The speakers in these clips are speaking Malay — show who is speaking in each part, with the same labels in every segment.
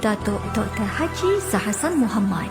Speaker 1: Datuk Dr. Haji Zahasan Muhammad.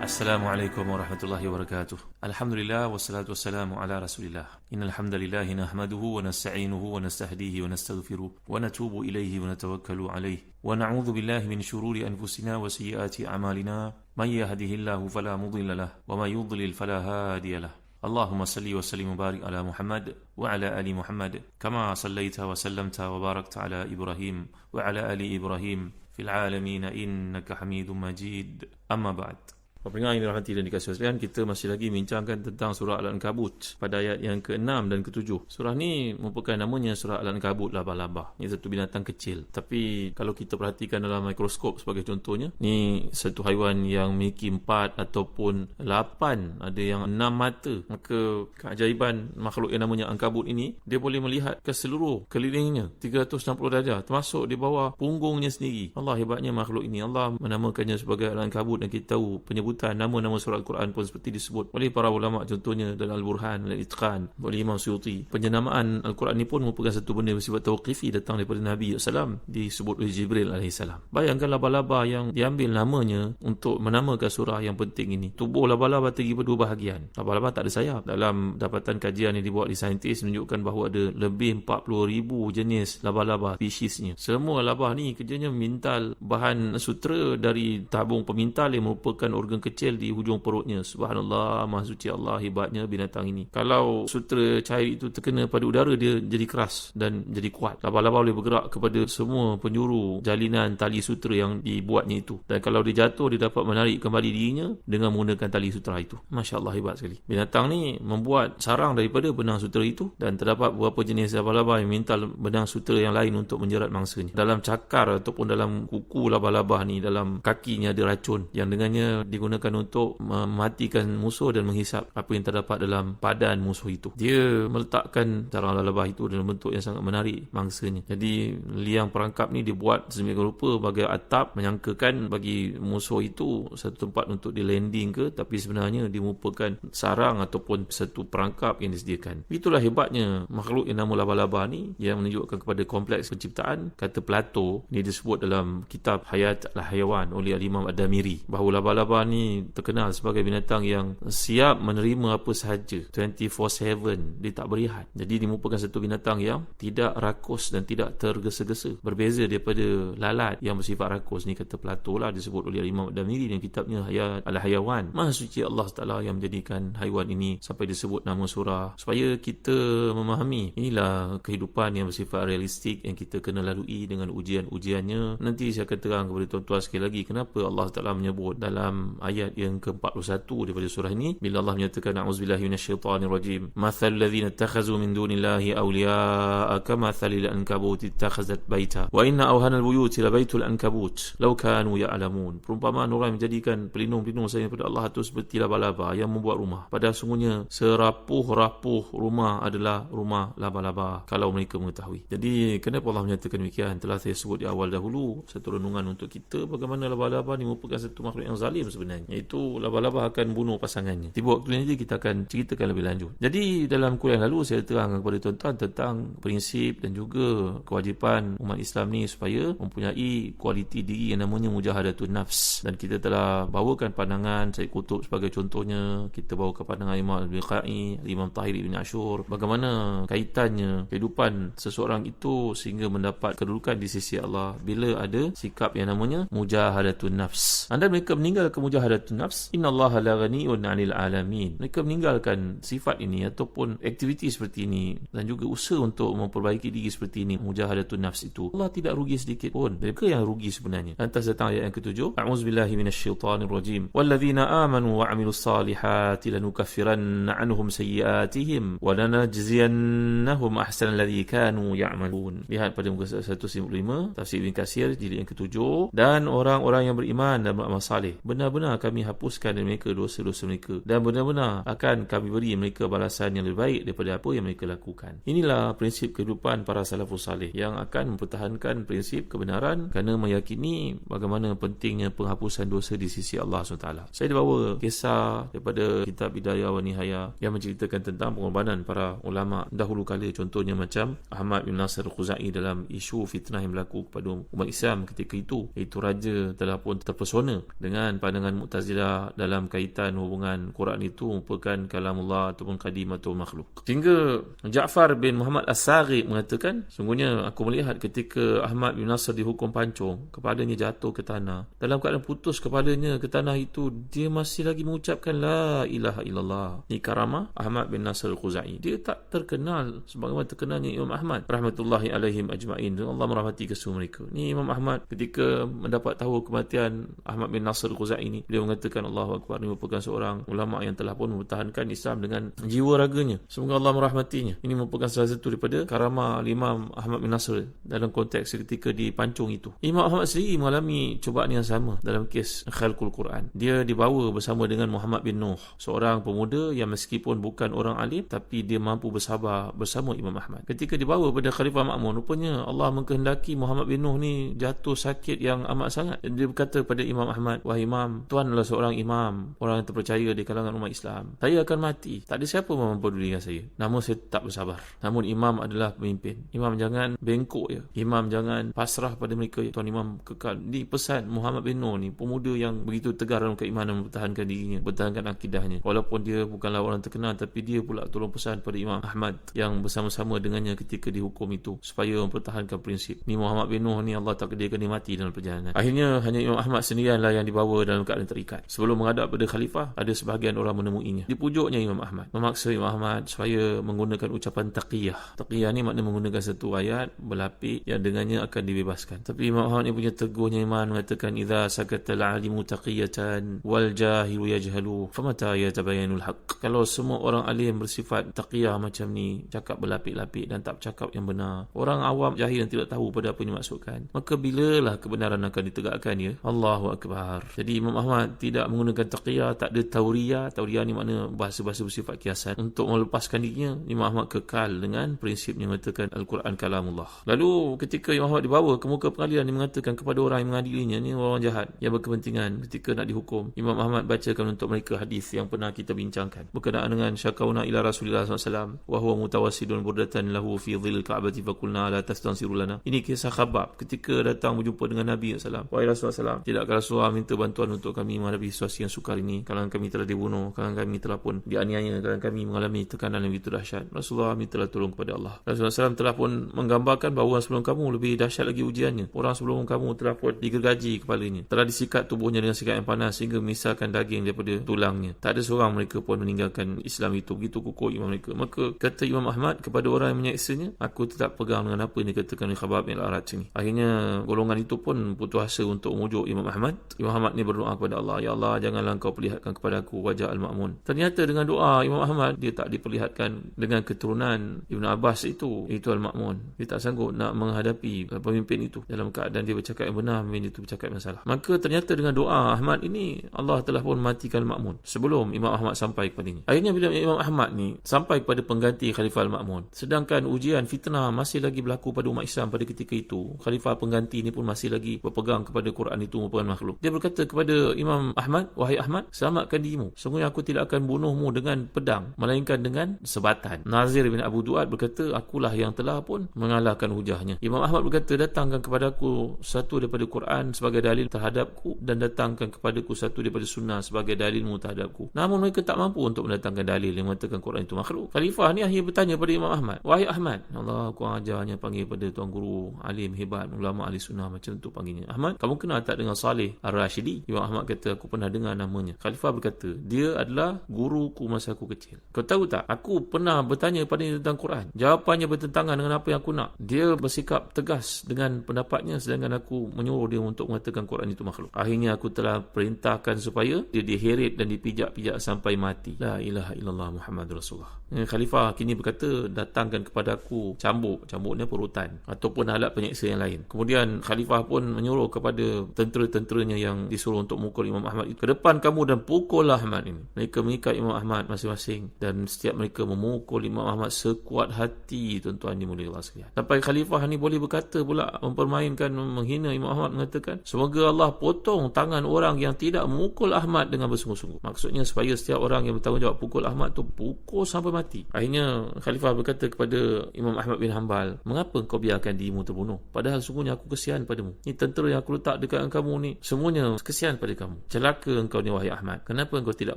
Speaker 2: Assalamualaikum warahmatullahi wabarakatuh. Alhamdulillah wassalatu wassalamu ala Rasulillah. Innal hamdalillah nahmaduhu wa nasta'inuhu wa nastahdihi wa nastaghfiruh wa natubu ilayhi wa natawakkalu alayhi wa na'udzu billahi min shururi anfusina wa sayyiati a'malina. May yahdihillahu fala mudilla lahu wa may yudlil fala hadiya lahu. Allahumma salli wa sallim wa barik ala Muhammad wa ala ali Muhammad kama sallaita wa sallamta wa barakta ala Ibrahim wa ala ali Ibrahim fil alamin innaka Hamidum Majid. Amma ba'd. Pendengar yang dirahmati dan dikasihi sekalian, kita masih lagi bincangkan tentang surah Al-Ankabut pada ayat yang ke-6 dan ke-7. Surah ni merupakan namanya surah Al-Ankabut, laba-laba. Ini satu binatang kecil. Tapi kalau kita perhatikan dalam mikroskop sebagai contohnya, ni satu haiwan yang memiliki 4 ataupun 8, ada yang 6 mata. Maka keajaiban makhluk yang namanya Ankabut ini, dia boleh melihat ke seluruh kelilingnya 360 darjah, termasuk di bawah punggungnya sendiri. Allah hebatnya makhluk ini. Allah menamakannya sebagai Al-Ankabut, dan kita tahu penyebutan nama-nama surah Al-Quran pun seperti disebut oleh para ulama, contohnya dalam Al-Burhan, Al-Itqan, oleh Imam Suyuti. Penyenamaan Al-Quran ini pun merupakan satu benda bersifat tauqifi, datang daripada Nabi SAW, disebut oleh Jibril AS. Bayangkan laba-laba yang diambil namanya untuk menamakan surah yang penting ini. Tubuh laba-laba terdiri pada 2 bahagian. Laba-laba tak ada sayap. Dalam dapatan kajian yang dibuat oleh saintis menunjukkan bahawa ada lebih 40,000 jenis laba-laba spesiesnya. Semua laba ni kerjanya memintal bahan sutera dari tabung pemintal yang merupakan organ kecil di hujung perutnya. Subhanallah, maha suci Allah, hebatnya binatang ini. Kalau sutera cair itu terkena pada udara, dia jadi keras dan jadi kuat. Laba-laba boleh bergerak kepada semua penjuru jalinan tali sutera yang dibuatnya itu. Dan kalau dia jatuh, dia dapat menarik kembali dirinya dengan menggunakan tali sutera itu. Masya Allah, hebat sekali. Binatang ni membuat sarang daripada benang sutera itu, dan terdapat beberapa jenis laba-laba yang memintal benang sutera yang lain untuk menjerat mangsanya. Dalam cakar ataupun dalam kuku laba-laba ni, dalam kakinya ada racun yang dengannya digunakan untuk mematikan musuh dan menghisap apa yang terdapat dalam padan musuh itu. Dia meletakkan sarang laba-laba itu dalam bentuk yang sangat menarik mangsanya. Jadi liang perangkap ni dibuat sedemikian rupa bagai atap, menyangkakan bagi musuh itu satu tempat untuk dia landing ke, tapi sebenarnya dia merupakan sarang ataupun satu perangkap yang disediakan. Itulah hebatnya makhluk yang nama laba-laba ni, yang menunjukkan kepada kompleks penciptaan. Kata Plato ni disebut dalam kitab Hayat al-Hayawan oleh Imam Ad-Damiri, bahawa laba-laba ni terkenal sebagai binatang yang siap menerima apa sahaja 24/7, dia tak berehat. Jadi dia merupakan satu binatang yang tidak rakus dan tidak tergesa-gesa, berbeza daripada lalat yang bersifat rakus. Ni kata Plato lah, disebut oleh Imam Ad-Damiri dalam kitabnya Hayat al-Hayawan. Maha suci Allah Ta'ala yang menjadikan haiwan ini sampai disebut nama surah, supaya kita memahami inilah kehidupan yang bersifat realistik yang kita kena lalui dengan ujian-ujiannya. Nanti saya akan terang kepada tuan-tuan sekali lagi kenapa Allah Ta'ala menyebut dalam ayat yang ke-41 daripada surah ini, bila Allah menyatakan a'udzubillahi minasyaitanirrajim, mathalul ladzina ittakhazu min dunillahi awliya'a kamathalil ankabuti ittakhazat baita wa inna awhanal buyuti labaitul ankabut law kanu ya'lamun. Perumpamaan orang yang menjadikan pelindung-pelindung selain daripada Allah itu seperti laba-laba yang membuat rumah, padahal sungguhnya serapuh-rapuh rumah adalah rumah laba-laba kalau mereka mengetahui. Jadi kenapa Allah menyatakan demikian? Telah saya sebut di awal dahulu, satu renungan untuk kita bagaimana laba-laba ni merupakan satu makhluk yang zalim sebenarnya, iaitu laba-laba akan bunuh pasangannya. Di waktu ini kita akan ceritakan lebih lanjut. Jadi dalam kuliah lalu saya terangkan kepada tuan-tuan tentang prinsip dan juga kewajipan umat Islam ni supaya mempunyai kualiti diri yang namanya mujahadatun nafs. Dan kita telah bawakan pandangan Syed Qutb sebagai contohnya, kita bawakan pandangan Imam Al-Biqai, Imam Tahir Ibn Ashur, bagaimana kaitannya kehidupan seseorang itu sehingga mendapat kedudukan di sisi Allah bila ada sikap yang namanya mujahadatun nafs. Anda mereka meninggal mujahadatun nafs, innallaha la ghaniyyun 'anil alamin. Mereka meninggalkan sifat ini ataupun aktiviti seperti ini dan juga usaha untuk memperbaiki diri seperti ini, mujahadatun nafs itu, Allah tidak rugi sedikit pun. Mereka yang rugi sebenarnya. Lantas datang ayat yang ke-7, a'udzubillahi minasyaitanirrajim, walladzina amanu wa 'amilus salihati lanukaffiranna 'anhum sayyi'atihim wa lanajziyannahum ahsanal ladzi kanu ya'malun. Lihat pada muka 195 tafsir Ibn Katsir jilid yang ke-7, dan orang-orang yang beriman dan beramal saleh benar-benar benar-benar kami hapuskan dari mereka dosa-dosa mereka, dan benar-benar akan kami beri mereka balasan yang lebih baik daripada apa yang mereka lakukan. Inilah prinsip kehidupan para salafus salih yang akan mempertahankan prinsip kebenaran kerana meyakini bagaimana pentingnya penghapusan dosa di sisi Allah SWT. Saya dibawa kisah daripada kitab Bidayah wa Nihayah yang menceritakan tentang pengorbanan para ulama dahulu kala, contohnya macam Ahmad bin Nasr Khuzai dalam isu fitnah yang berlaku kepada umat Islam ketika itu, iaitu raja telah pun terpesona dengan pandangan Mu'tazilah dalam kaitan hubungan Quran itu merupakan kalamullah ataupun qadim atau makhluk. Sehingga Ja'far bin Muhammad As-Saghiq mengatakan, sungguhnya aku melihat ketika Ahmad bin Nasr dihukum pancung, kepalanya jatuh ke tanah. Dalam keadaan putus kepalanya ke tanah itu, dia masih lagi mengucapkan la ilaha illallah. Ini karamah Ahmad bin Nasr Khuzai. Dia tak terkenal sebagaimana terkenalnya Imam Ahmad rahmatullahi alaihim ajma'in. Allah merahmati kesemua mereka. Ni Imam Ahmad ketika mendapat tahu kematian Ahmad bin Nasr Khuzai ini, beliau mengatakan Allahu Akbar, ini merupakan seorang ulama yang telah pun mempertahankan Islam dengan jiwa raganya. Semoga Allah merahmatinya. Ini merupakan salah satu daripada karamah Imam Ahmad bin Nasr dalam konteks ketika dipancung itu. Imam Ahmad sendiri mengalami cubaan yang sama dalam kes khalqul Quran. Dia dibawa bersama dengan Muhammad bin Nuh, seorang pemuda yang meskipun bukan orang alim tapi dia mampu bersabar bersama Imam Ahmad. Ketika dibawa pada Khalifah Ma'mun, rupanya Allah mengkehendaki Muhammad bin Nuh ni jatuh sakit yang amat sangat. Dan dia berkata kepada Imam Ahmad, wahai Imam, tuan adalah seorang imam, orang yang terpercaya di kalangan umat Islam. Saya akan mati, tak ada siapa yang mempedulikan saya. Namun saya tak bersabar. Namun imam adalah pemimpin. Imam jangan bengkok ya. Imam jangan pasrah pada mereka. Tuan Imam kekal. Di pesan Muhammad bin Nuh ni, pemuda yang begitu tegar dalam keimanan, mempertahankan dirinya, mempertahankan akidahnya. Walaupun dia bukanlah orang terkenal, tapi dia pula tolong pesan pada Imam Ahmad yang bersama-sama dengannya ketika dihukum itu, supaya mempertahankan prinsip. Ni Muhammad bin Nuh ni Allah takdirkan dia mati dalam perjalanan. Akhirnya hanya Imam Ahmad sendirianlah yang dibawa dalam keadaan terikat. Sebelum menghadap pada khalifah, ada sebahagian orang menemuinya. Dipujuknya Imam Ahmad, memaksa Imam Ahmad supaya menggunakan ucapan taqiyah. Taqiyah ni makna menggunakan satu ayat berlapik yang dengannya akan dibebaskan. Tapi Imam Ahmad ni punya teguhnya iman mengatakan, idza sakata al-alimu taqiyatan wal jahilu yajhalu famata yatabayyanul haqq. Kalau semua orang alim bersifat taqiyah macam ni, cakap berlapik-lapik dan tak bercakap yang benar, orang awam jahil yang tidak tahu pada apa yang dimaksudkan, maka bilalah kebenaran akan ditegakkan ya? Allahu Akbar. Jadi Imam Ahmad tidak menggunakan taqiyah, tak ada tauriyah. Tauriyah ni makna bahasa-bahasa bersifat kiasan. Untuk melepaskan dirinya, Imam Ahmad kekal dengan prinsipnya mengatakan Al-Quran kalamullah. Lalu ketika Imam Ahmad dibawa ke muka pengadilan, dia mengatakan kepada orang yang mengadilinya, ni orang jahat yang berkepentingan, ketika nak dihukum, Imam Ahmad bacakan untuk mereka hadis yang pernah kita bincangkan berkenaan dengan syakauna ila Rasulullah SAW wa huwa mutawassidun burdatan lahu fi dhil ka'bati faqulna la tastansiru lana. Ini kisah Khabbab ketika datang berjumpa dengan Nabi SAW. Wahai Rasulullah SAW, tidakkah Rasulullah minta bantuan untuk kami menghadapi situasi yang sukar ini? Kalangan kami telah dibunuh, kalangan kami telah pun dianiaya, kalangan kami mengalami tekanan yang begitu dahsyat. Rasulullah mintalah tolong kepada Allah. Rasulullah SAW telah pun menggambarkan bahawa sebelum kamu lebih dahsyat lagi ujiannya. Orang sebelum kamu telah pun digergaji kepalanya, telah disikat tubuhnya dengan sikat yang panas sehingga memisahkan daging daripada tulangnya. Tak ada seorang mereka pun meninggalkan Islam itu. Begitu kukuh iman mereka. Maka kata Imam Ahmad kepada orang yang menyaksinya, aku tetap pegang dengan apa yang dikatakan oleh Khabbab bin al-Arat ini. Akhirnya golongan itu pun putus asa untuk memujuk Imam Ahmad. Imam Ahmad ni berdoa kepada Allah, ya Allah, janganlah engkau perlihatkan kepada aku wajah Al-Ma'mun. Ternyata dengan doa Imam Ahmad, dia tak diperlihatkan dengan keturunan Ibn Abbas itu Al-Ma'mun. Dia tak sanggup nak menghadapi pemimpin itu dalam keadaan dia bercakap yang benar, pemimpin itu bercakap yang salah. Maka ternyata dengan doa Ahmad ini, Allah telah pun matikan Al-Ma'mun sebelum Imam Ahmad sampai kepadanya. Akhirnya bila Imam Ahmad ni sampai kepada pengganti Khalifah Al-Ma'mun, sedangkan ujian fitnah masih lagi berlaku pada umat Islam pada ketika itu, Khalifah pengganti ini pun masih lagi berpegang kepada Quran itu merupakan makhluk. Dia berkata kepada Imam Ahmad, wahai Ahmad, selamatkan dirimu. Sungguhnya aku tidak akan bunuhmu dengan pedang, melainkan dengan sebatan. Nazir bin Abu Duat berkata, akulah yang telah pun mengalahkan hujahnya. Imam Ahmad berkata, datangkan kepada aku satu daripada Quran sebagai dalil terhadapku, dan datangkan kepadaku satu daripada sunnah sebagai dalilmu terhadapku. Namun mereka tak mampu untuk mendatangkan dalil yang mengatakan Quran itu makhluk. Khalifah ni akhirnya bertanya pada Imam Ahmad, wahai Ahmad, Allah aku ajarnya panggil pada tuan guru alim hebat, ulama ahli sunnah macam tu panggilnya. Ahmad, kamu kenal tak dengan Saleh Ar-Rashidi? Imam Ahmad kata, aku pernah dengar namanya. Khalifah berkata, dia adalah guruku masa aku kecil. Kau tahu tak, aku pernah bertanya padanya tentang Quran. Jawapannya bertentangan dengan apa yang aku nak. Dia bersikap tegas dengan pendapatnya, sedangkan aku menyuruh dia untuk mengatakan Quran itu makhluk. Akhirnya aku telah perintahkan supaya dia diheret dan dipijak-pijak sampai mati. La ilaha illallah Muhammad Rasulullah. Khalifah kini berkata, datangkan kepada aku cambuk. Cambuknya perutan ataupun alat penyeksa yang lain. Kemudian Khalifah pun menyuruh kepada tentera-tenteranya yang disuruh untuk mukul memukul Imam Ahmad itu, ke depan kamu dan pukullah Ahmad ini. Mereka mengikat Imam Ahmad masing-masing, dan setiap mereka memukul Imam Ahmad sekuat hati, tuan-tuan dimuliakan Allah sekalian. Sampai khalifah ni boleh berkata pula, mempermainkan, menghina Imam Ahmad, mengatakan, semoga Allah potong tangan orang yang tidak memukul Ahmad dengan bersungguh-sungguh. Maksudnya supaya setiap orang yang bertanggungjawab pukul Ahmad tu pukul sampai mati. Akhirnya khalifah berkata kepada Imam Ahmad bin Hanbal, mengapa kau biarkan dirimu terbunuh? Padahal sungguhnya aku kesian padamu. Ni tentera yang aku letak dekat kamu ni, semuanya kesian pada kamu. Celaka engkau ni wahai Ahmad. Kenapa engkau tidak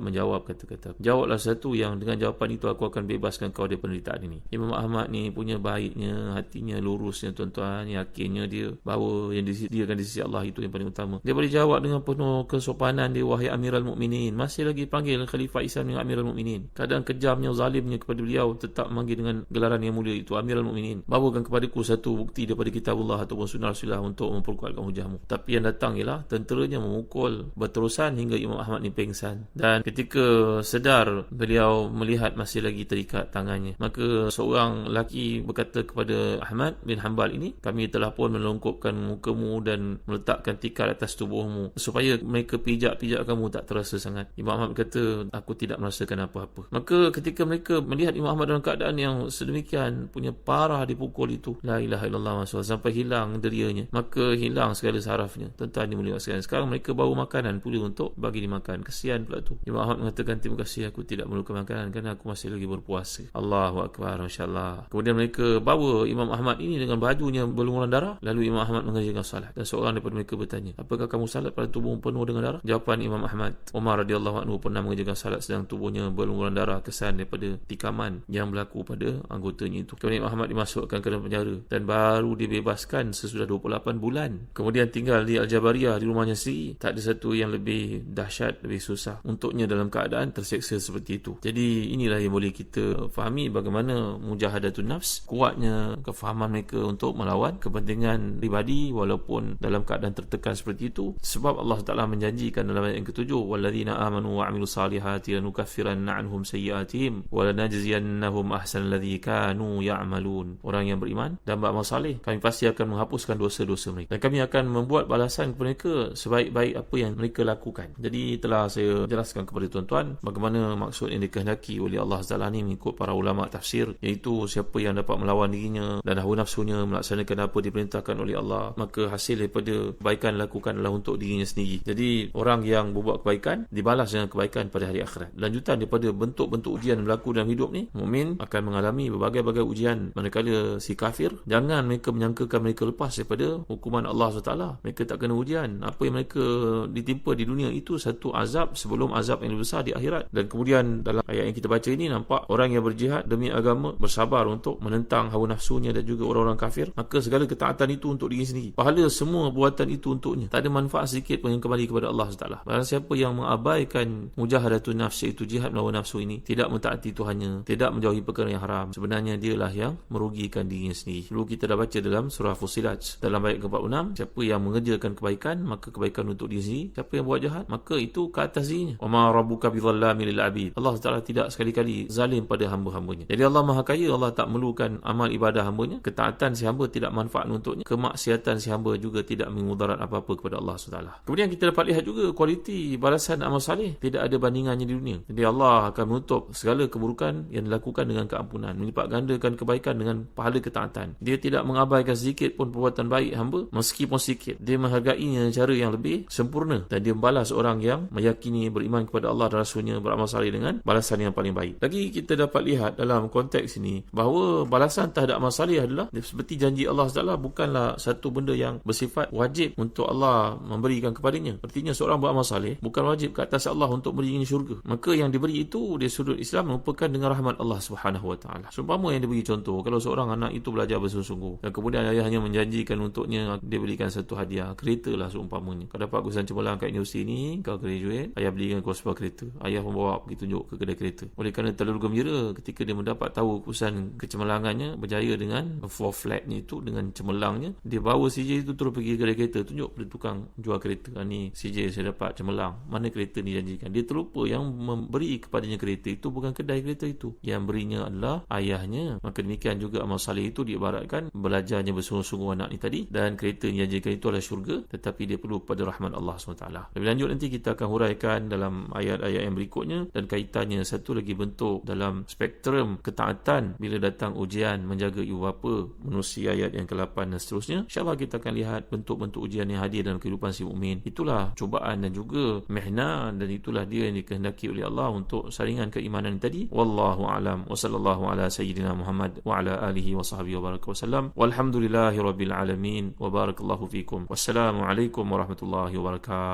Speaker 2: menjawab kata-kata? Jawablah satu yang dengan jawapan itu aku akan bebaskan kau dari penderitaan ini. Imam Ahmad ni punya baiknya, hatinya lurusnya, tuan-tuan, yakinnya dia bahawa yang disediakan di sisi Allah itu yang paling utama. Dia boleh jawab dengan penuh kesopanan dia, wahai Amirul Mukminin. Masih lagi panggil Khalifah Islam dengan Amirul Mukminin. Kadang kejamnya, zalimnya kepada beliau, tetap memanggil dengan gelaran yang mulia itu, Amirul Mukminin. Bawakan kepadaku satu bukti daripada kitabullah ataupun sunnah Rasulullah untuk memperkuatkan hujahmu. Tapi yang datang ialah tenteranya memukul berterusan hingga Imam Ahmad ni pingsan. Dan ketika sedar beliau melihat masih lagi terikat tangannya, maka seorang lelaki berkata kepada Ahmad bin Hanbal ini, kami telah pun melongkopkan mukamu dan meletakkan tikar atas tubuhmu supaya mereka pijak-pijak kamu tak terasa sangat. Imam Ahmad berkata, aku tidak merasakan apa-apa. Maka ketika mereka melihat Imam Ahmad dalam keadaan yang sedemikian punya parah dipukul itu, la ilaha illallah Rasulullah, sampai hilang derianya, maka hilang segala sarafnya. Tuan-tuan dimuliakan sekalian, sekarang mereka bawa makanan pula untuk bagi dimakan. Kesian pula tu. Imam Ahmad mengatakan, terima kasih, aku tidak memerlukan makanan kerana aku masih lagi berpuasa. Allahu Akbar, masya-Allah. Kemudian mereka bawa Imam Ahmad ini dengan bajunya berlumuran darah, lalu Imam Ahmad mengerjakan salat. Dan seorang daripada mereka bertanya, apakah kamu salat pada tubuh penuh dengan darah? Jawapan Imam Ahmad, Umar radhiyallahu anhu pernah mengerjakan salat sedang tubuhnya berlumuran darah, kesan daripada tikaman yang berlaku pada anggotanya itu. Kemudian Imam Ahmad dimasukkan ke dalam penjara dan baru dibebaskan sesudah 28 bulan. Kemudian tinggal di Al-Jabariyah, di rumahnya sendiri. Tak ada satu yang lebih dahsyat, lebih susah untuknya dalam keadaan terseksa seperti itu. Jadi inilah yang boleh kita fahami bagaimana mujahadatun nafs, kuatnya kefahaman mereka untuk melawan kepentingan pribadi walaupun dalam keadaan tertekan seperti itu. Sebab Allah Taala menjanjikan dalam ayat yang ke-7, walladzina amanu wa amilus salihati lanukaffiranna anhum sayyi'atihim wa lanajziyannahum ahsanal ladzi kanu ya'malun. Orang yang beriman dan beramal saleh, kami pasti akan menghapuskan dosa-dosa mereka dan kami akan membuat balasan kepada mereka sebaik-baik apa yang mereka lakukan. Jadi telah saya jelaskan kepada tuan-tuan bagaimana maksud yang dikehendaki oleh Allah Taala ni mengikut para ulama tafsir, iaitu siapa yang dapat melawan dirinya dan hawa nafsunya melaksanakan apa diperintahkan oleh Allah, maka hasil daripada kebaikan lakukan adalah untuk dirinya sendiri. Jadi orang yang berbuat kebaikan dibalas dengan kebaikan pada hari akhirat. Lanjutan daripada bentuk-bentuk ujian berlaku dalam hidup ni, mukmin akan mengalami berbagai-bagai ujian. Manakala si kafir, jangan mereka menyangkakan mereka lepas daripada hukuman Allah SWT. Mereka tak kena ujian. Apa yang mereka ditimpa di dunia itu satu azab sebelum azab yang lebih besar di akhirat. Dan kemudian dalam ayat yang kita baca ini nampak orang yang berjihad demi agama, bersabar untuk menentang hawa nafsunya dan juga orang-orang kafir, maka segala ketaatan itu untuk diri sendiri. Pahala semua buatan itu untuknya. Tak ada manfaat sedikit pun yang kembali kepada Allah SWT. Barang siapa yang mengabaikan mujahadatun nafs, iaitu jihad melawan nafsu ini, tidak mentaati Tuhannya, tidak menjauhi perkara yang haram, sebenarnya dialah yang merugikan dirinya sendiri. Dulu kita dah baca dalam surah Fussilat dalam ayat ke-46, siapa yang mengerjakan kebaikan maka kebaikan untuk diri sendiri, siapa yang buat jahat maka itu ke atas dirinya. Wa ma rabbuka bidzallamin lil abid. Allah Taala tidak sekali-kali zalim pada hamba-hambanya. Jadi Allah Maha Kaya, Allah tak memerlukan amal ibadah hambanya. Ketaatan si hamba tidak manfaat untuknya, kemaksiatan si hamba juga tidak memudarat apa-apa kepada Allah SWT. Kemudian kita dapat lihat juga kualiti balasan amal saleh tidak ada bandingannya di dunia. Jadi Allah akan menutup segala keburukan yang dilakukan dengan keampunan, melipat gandakan kebaikan dengan pahala ketaatan. Dia tidak mengabaikan sedikit pun perbuatan baik hamba, meskipun sedikit. Dia menghargainya cara yang lebih sempurna dan dia membalas orang yang meyakini, beriman kepada Allah dan Rasulnya, beramal saleh dengan balasan yang paling baik. Lagi kita dapat lihat dalam konteks ini bahawa balasan terhadap amal saleh adalah seperti janji Allah SWT, bukanlah satu benda yang bersifat wajib untuk Allah memberikan kepadanya. Artinya seorang beramal saleh bukan wajib ke atas Allah untuk berinya syurga. Maka yang diberi itu dari sudut Islam merupakan dengan rahmat Allah Subhanahu Wa Taala. Seumpama yang diberi contoh, kalau seorang anak itu belajar bersungguh-sungguh dan kemudian ayahnya menjanjikan untuknya dia berikan satu hadiah, kereta lah seumpamanya. Kau dapat urusan cemerlang kat universiti ni, kau graduate, ayah belikan kau sebuah kereta. Ayah membawa pergi tunjuk ke kedai kereta. Oleh kerana terlalu gembira ketika dia mendapat tahu urusan kecemerlangannya berjaya dengan 4 flatnya itu, dengan cemerlangnya, dia bawa CJ itu terus pergi ke kedai kereta, tunjuk pada tukang jual kereta. Ni CJ saya dapat cemerlang, mana kereta ni janjikan. Dia terlupa yang memberi kepadanya kereta itu bukan kedai kereta itu, yang berinya adalah ayahnya. Maka demikian juga amal saleh itu diibaratkan belajarnya bersungguh-sungguh anak ni tadi, dan kereta yang janjikan itu adalah syurga, tetapi dia perlu pada rahmat Allah SWT. taala. Lebih lanjut nanti kita akan huraikan dalam ayat-ayat yang berikutnya, dan kaitannya satu lagi bentuk dalam spektrum ketaatan bila datang ujian menjaga ibu bapa menerusi ayat yang ke-8 dan seterusnya. InsyaAllah kita akan lihat bentuk-bentuk ujian yang hadir dalam kehidupan si mukmin. Itulah cubaan dan juga mihna, dan itulah dia yang dikehendaki oleh Allah untuk saringan keimanan tadi. Wallahu a'lam, wa sallallahu ala sayyidina Muhammad wa ala alihi wa sahbihi wa baraka wasallam. Walhamdulillahi rabbil alamin, wa barakallahu fikum. Wassalamu alaikum warahmatullahi wabarakatuh.